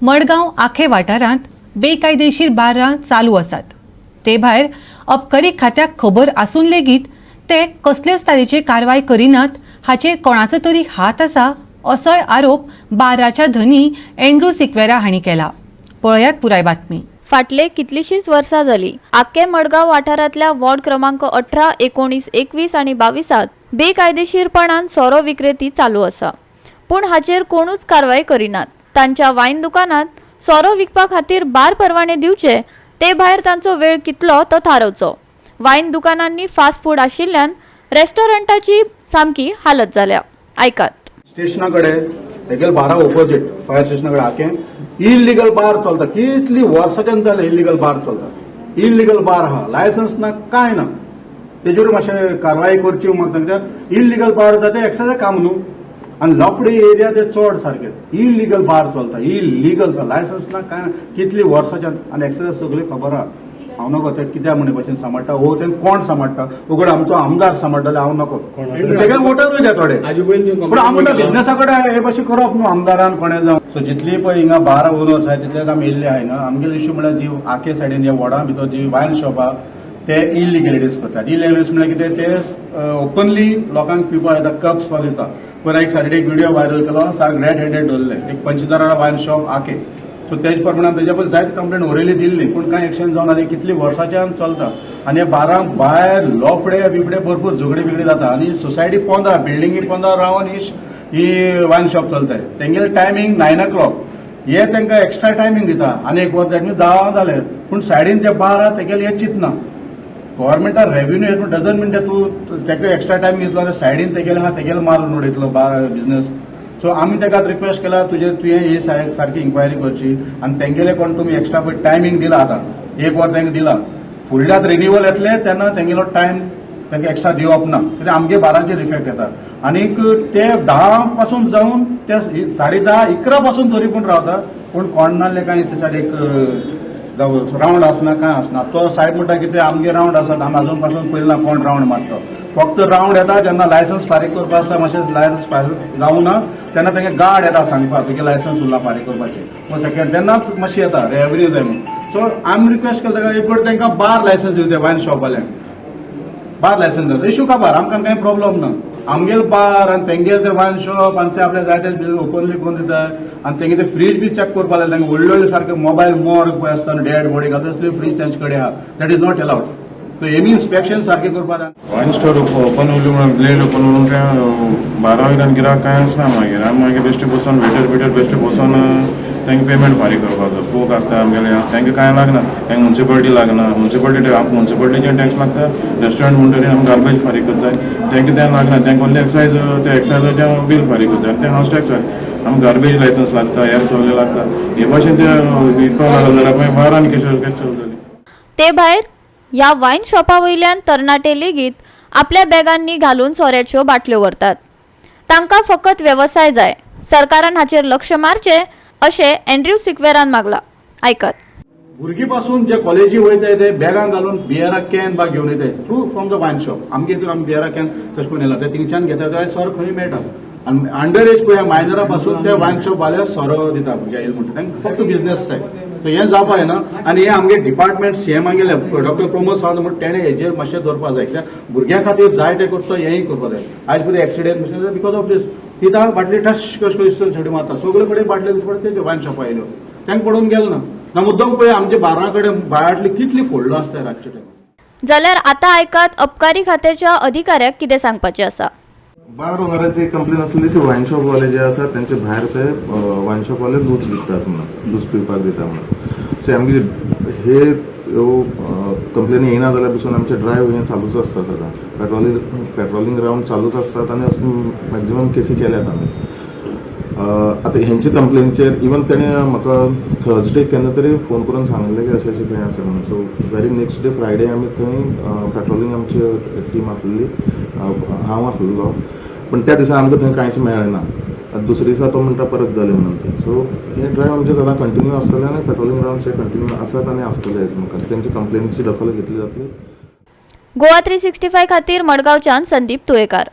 मडगांव आखे वाठारांत बेकायदेशीर बारां चालू आसात। ते भायर अबकारी खात्याक खबर आसून लेगीत ते कसलेच तरेची कारवाय करिनात हाचेर कोणाचो तरी हात आसा असोय आरोप बाराच्या धनी एंड्रू सिक्वेरा हांणी केला। पळयात पुराय बातमी। फाटले कितलीशीच वर्सां जाली आख्खे मडगांव वाठारांतल्या वॉर्ड क्रमांक 18, 19, 21 आनी 22 बेकायदेशीरपणान सोरो विक्रेती चालू आसा, पूण हाचेर कोणूच कारवाय करिनात। तांच्या वायन दुकानात सोरो विकपा खातीर बार परवाने दिवचे, ते भायर तांचो वेळ कितलो तो थारावचो। वायन दुकानांनी फास्ट फूड आशिल्ल्यान रेस्टॉरंटाची सामकी हालत जाल्या। ऐकात। स्टेशनाकडे तेगेल बारा ऑपोजिट फायर स्टेशनाकडे आखे इल्लीगल बार चलता। कितली वर्साच्यान जाले इल्लीगल बार चलता। इल्लीगल बार हा, लायसन्स ना काय ना, तेजेर मातशें कारवाई करची म्हाका सांगता। इल्लीगल बार जाता ते एक्सायज काम न्हू, आनी लोफडे एरिया ते चड सारके इल्लीगल बार चलता। इल्लीगल लायसन्स ना काय ना, कितली वर्साच्यान आनी एक्सायज सगळी खबर आहा। हांव नको ते कित्या म्हणे भाशेन सांबाळटा, हो ते कोण सांबाळटा, उगड आमचो आमदार सांबाळटाले, हांव नको। तेगे वोटरूच आहे थोडे, पण आमच्या बिझनेसा कडेन हे भाशेन करप न्हू आमदारान कोणें जावं। सो जितली पळय हिंगा बारा ओनर्स आहाय तितलेच आमी येयल्ले आहाय हिंगा। आमगेलो इश्यू म्हळ्यार जी आखे सायडीन ह्या वॉर्डा भितर जी वायन शॉप आहा ते इलिगलिटीज करतात। इलिगलिटीज म्हळ्यार कितें, ते ओपनली लोकांक पिवपाक येता, कप्स वाजयता। पण एक सायडीन एक व्हिडिओ व्हायरल केलो, सारक रेड हँडेड दवरले एक 25 वायन शॉप आखे। सो तेज प्रमाणात तेजे पयलीं जायत कंप्लेंट उरयली दिल्ली, पूण कांय एक्शन जावना। कितली वर्साच्यान चलता आनी हे बारांक भायर लोफडे बिफडे भरपूर झगडी बिगडी जाता। आनी सोसायटी 15 बिल्डिंगी 15 रावन ही वायन शॉप चलताय। तेंगेले टायमींग 9 o'clock, हे तांकां एक्स्ट्रा टायमींग दिता आनी एक वर दॅट मीन्स 10 जाले, पूण सायडीन ते बार आहा तेगेले हे चिंतना। गव्हर्मेंटान रेव्हेन्यू येता, डजन मिनट तूं तेका एक्स्ट्रा टायम दितलो आनी सायडीन तेगेले आहा तेगेले मारून उडयतलो बार बिझनेस। सो आमी ताका रिक्वेस्ट केला, तुवें ही सारकी इन्क्वायरी करची आनी तेंगेले कोण तुमी एक्स्ट्रा पळय टायमींग दिला, आतां एक वर तांकां दिला, फुडल्यांत रिन्युअल येतले तेन्ना तेंगेलो टायम तांकां एक्स्ट्रा दिवप ना, कित्याक आमगे बारांचेर इफेक्ट येता। आनीक ते 10 पासून जावन ते 10:30, 11 पासून तरी पूण रावता, पूण कोण नासले कांय दिसासाठी एक रावंड आसना, कांय आसना। तो साहेब म्हणटा कितें आमगे रावंड आसात, आमी आजून पासून पळयना कोण रावंड मारता। फक्त रावंड येता जेन्ना लायसन्स फारीक करपा आसता, मातशें लायसन्स फारीक जावना तेन्ना तांगे गार्ड येता सांगपाक तुगे लायसन्स उरला फारीक करपाचें, वो सेकंड तेन्नाच मातशें येता रेव्हेन्यू जाय म्हणून। सो आमी रिक्वेस्ट करता एक फावट तांकां बार लायसन्स दिवचे, वायन शॉपवाल्यांक बार लायसन्स दिवचे। इश्यू काबार आमकां कांय प्रॉब्लम ना, आमगेल बार आनी तेंगेल ते वायन शॉप आनी ते आपल्या जाय ते बिझनेस ओपनली करून दिता। आनी तेंगे ते फ्रीज बी चॅक करपा लायले, तांकां व्हडले सारके मोबायल मॉर्ग पळय आसता डेड बॉडी घालता तसले फ्रीज तेंचे कडेन आहा, that is not allowed. So हेमी इन्स्पेक्शन सारके करपा जाय। वायन स्टोर ओपन उरली म्हणून ब्लेड ओपन उरून काय 12 वयल्यान गिरायक कांय आसना। मागीर आमी मागीर बेश्टे बसून वेटर बेश्टे बसून तांकां पेमेंट फारीक करपाचो। कोक आसता आमगेले, तांकां कांय लागना, तांकां म्युन्सिपालिटी लागना। म्युन्सिपालिटीचें टॅक्स लागता, रेस्टॉरंट म्हणटरी आमी गार्बेज फारीक करताय, तांकां तें लागना, तांकां ओन्ली एक्सायज, ते एक्सायजाचें बील फारीक करता, तें हावस टॅक्स जाय। आमकां गार्बेज लायसन्स लागता, हेर सगळें लागता। हे भाशेन ते विकपाक लागले जाल्यार मागीर बारान कशें चलतली। ते भायर ह्या वायन शॉपा वयल्यान तरणाटे लेगीत आपल्या बॅगांनी घालून सोऱ्याच्यो बाटल्यो व्हरतात। तांकां फकत वेवसाय जाय, सरकारान हाचेर लक्ष मारचें अशें एंड्रू सिक्वेरान मागला। ऐकात। भुरगीं पासून जे कॉलेजी वयताय ते बॅगांक घालून बियरा कॅन बाग घेवन येताय थ्रू फ्रॉम द वायन शॉप। आमगे हितून आमी बियरा कॅन तशें करून येयला, ते थिंगच्यान घेता ते सोरो खंय मेळटा। आनी अंडर एज पळय मायनरा पासून ते वायन शॉप वाले सोरो दिता भुरग्यां म्हणटा, तांकां फक्त बिझनेस जाय। सो हें जावपा जायना। आनी हे आमगे डिपार्टमेंट सीएम गेले डॉक्टर प्रमोद सावंत म्हणून तेणें हेजेर मातशें दवरपा जाय, कित्याक भुरग्यां खातीर जाय ते करता हेंय करपा जाय। आयज पळय एक्सिडेंट बिकॉज ऑफ दीस कित्याक बाटली ठस कशें करून छडी मारता, सगळे कडेन बाटले दिसता ते वायन शॉपा येयल्यो, तांकां पडून गेलो ना मुद्दम पळय आमचे बारा कडेन भायरले कितली फोडलो आसता रातचे टायमार। जाल्यार आतां ऐकात अबकारी खात्याच्या अधिकाऱ्याक कितें सांगपाचें आसा। बार ओनराची कंप्लेन आसली ती वायन शॉपवाले जे आसा तेंचे भायर ते वायन शॉपवाले दूध विकतात म्हणून, दूध पिवपाक दिता म्हणून। सो आमगे हे कंप्लेनी येयना जाल्यार पसून आमचे ड्रायव्ह हें चालूच आसता सदां। पेट्रोलिंग रावंड चालूच आसतात आनी असो मॅक्झिमम केसी केल्यात आमी। आतां हेंचे कंप्लेनीचेर इवन तेणें म्हाका थर्सडे केन्ना तरी फोन करून सांगलें की अशें अशें थंय आसा म्हणून। So very next day Friday आमी थंय पेट्रोलिंग आमची टीम आसलेली, हांव आसलेलो, पण त्या दिसा आमकां थंय कांयच मेळ्ळें ना। दुसरे दिसा तो म्हणटा परत जालें म्हणून ते। सो हे ड्रायव्ह आमचे सदां कंटिन्यू आसतले आनी पेट्रोलिंग रावंड्स हे कंटिन्यू आसात आनी आसतले। म्हाका तेंची कंप्लेनीची दखल घेतली जातली। गोवा 365 खातीर मडगांवच्यान संदीप तुयेकार।